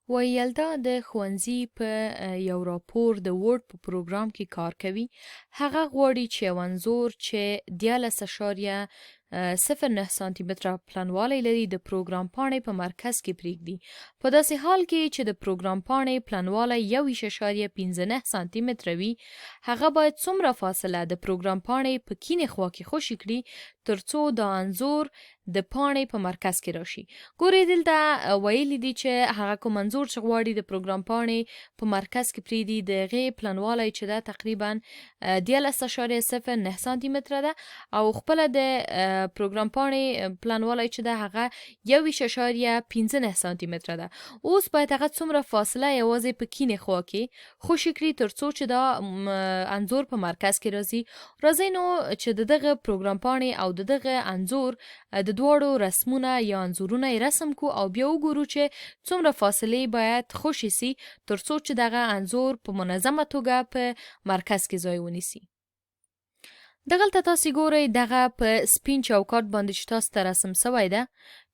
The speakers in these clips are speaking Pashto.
ویلدا د ښوونځي په یو راپور د ورډ په پروګرام کې کار کوي. هغه غواړي چې یو انځور چې 13.09 سانتي متره پلنوالی لري د پروګرام پاڼې په مرکز کې پرېږدي. په داسې حال کې چې د پروګرام پاڼې پلنوالی 1.15 سانتي متره وي، هغه باید څومره فاصله د پروګرام پاڼې په کیڼې خوا کې خوشي کړي ترڅو دا انځور د پاڼې په مرکز کې راشي. ګورئ دلته ویلي دي چې هغه کوم انځور چې غواړي د پروګرام پاڼې په مرکز کې پرېږدي د هغې پلنوالی چې ده تقریبا 13.09 سانتي متره ده او خپله د پروګرام پاڼې پلنوالی چې ده هغه 1.15 سانتي متره ده. اوس باید هغه څومره فاصله یوازې په کیڼې خوا کې خوشي کړي ترڅو چې دا انځور په مرکز کې راځي. راځئ نو چې د دغه پروګرام پاڼې او د دغه انځور د دواړو رسمونه یا انځورونه یې رسم کو او بیا وګورو چې څومره فاصلې باید خوشي سي ترڅو چې دغه انځور په منظمه توګه په مرکز کې ځای ونیسي. دغلته تاسې ګورئ دغه په سپین چوکاټ باندې چې تاسو ته رسم سوی ده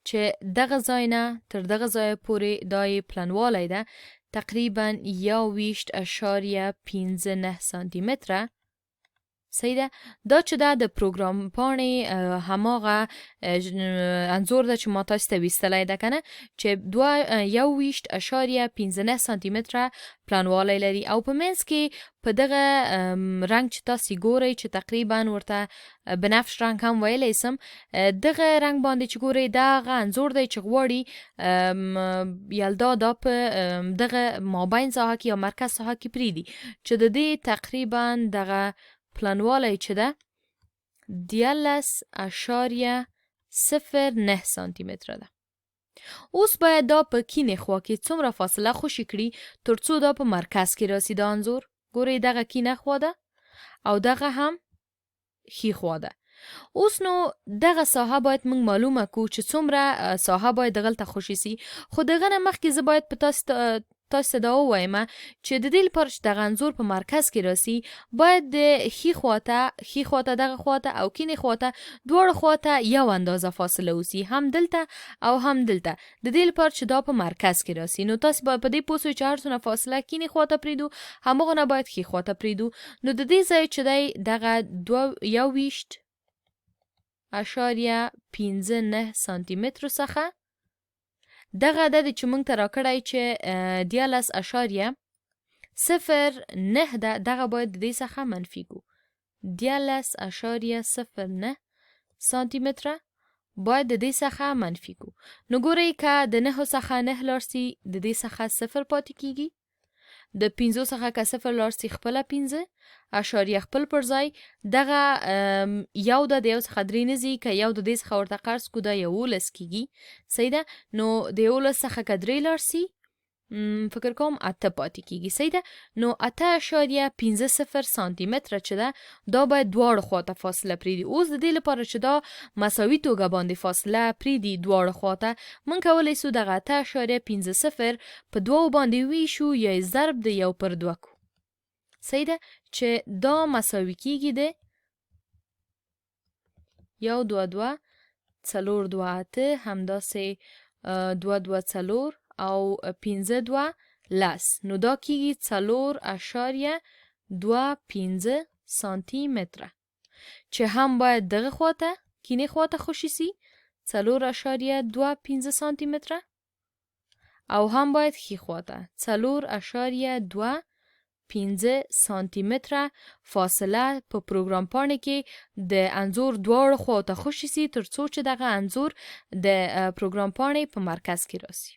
چې دغه ځای نه تر دغه ځایه پورې دا یې پلنوالی ده تقریبا 1.15 سانتي متره. صحیح ده. دا چې دا د پروګرام پاڼې هماغه انځور ده چې ما تاسو ته ویستلی ده که نه چې 1.15 سانتي متره پلنوالی لري او په منځ کې په دغه رنګ چې تاسې ګورئ چې تقریبا ورته بنفش رنګ هم ویلی سم، دغه رنګ باندې چې ګورئ دغه انځور دی چې غواړي یلدا دا په دغه مابین ساحه کې یا مرکز ساحه کې پرېږدي چې د دې تقریبا دغه پلنوالی چې ده 13.09 سانتي متره ده. اوس باید دا په کیڼې خوا کې څومره فاصله خوشي کړي ترڅو دا په مرکز کې راسي دا انځور. ګورئ دغه کیڼه خوا ده او دغه هم ښي خوا ده. اوس نو دغه ساحه باید موږ معلومه کو چې څومره ساحه باید دغلته خوشي سي. خو دغه نه مخکې زه باید په تاسو ته دا ووایم چې د دې لپاره چې دغه انځور په مرکز کې راسي باید د ښي خواته دغه خواته او کیڼې خواته دواړو خواته یو اندازه فاصله اوسي، هم دلته او هم دلته، د دې لپاره چې دا په مرکز کې راسي. نو تاسو باید په دې پوه سئ چې هر څومره فاصله کیڼې خواته پرېږدو هماغه نه باید ښي خواته پرېږدو. نو د دې ځای چې دی دغه 21.15 سانتي مترو څخه دغه ده چې موږ ته راکړی چې 13.09 ده، دغه باید د دې څخه منفي کو. 13.09 سانتي متره باید د دې څخه منفي کو. نو ګورئ که د 9 څخه 9 لاړ سي د دې څخه 0 پاتې کیږي، د 5 څخه که 0 لاړ سي خپله 5 اشاریه خپل پر ځای دغه یو ده د یو څخه 3 نه ځي که یو د دې څخه ورته قرض کو دا 11 کیږي. صحیح ده. نو د 11 څخه که 3 لاړ سي فکر کوم 8 پاتې کیږي. صحیح ده. نو 8.50 سانتي متره چې ده دا باید دواړو خواته فاصله پرېږدي. اوس د دې لپاره چې دا مساوي توګه باندې فاصله پرېږدي دواړو خواته موږ کولی سو دغه 8.50 په دوو باندې ویشو یا یې ضرب د 1/2 کو. صحیح ده چې دا مساوي کیږي د 1 2 2 4 2 8 همداسې 2 2 4 او 5 2 10. نو دا کیږي 4.25 سانتي متره چې هم باید دغه خواته کیڼې خواته خوشي سي 4.25 سانتي متره او هم باید ښي خواته 4.25 سانتي متره فاصله په پروګرام پاڼې کې د انځور دواړو خواته خوشي سي ترڅو چې دغه انځور د پروګرام پاڼې په مرکز کې راسي.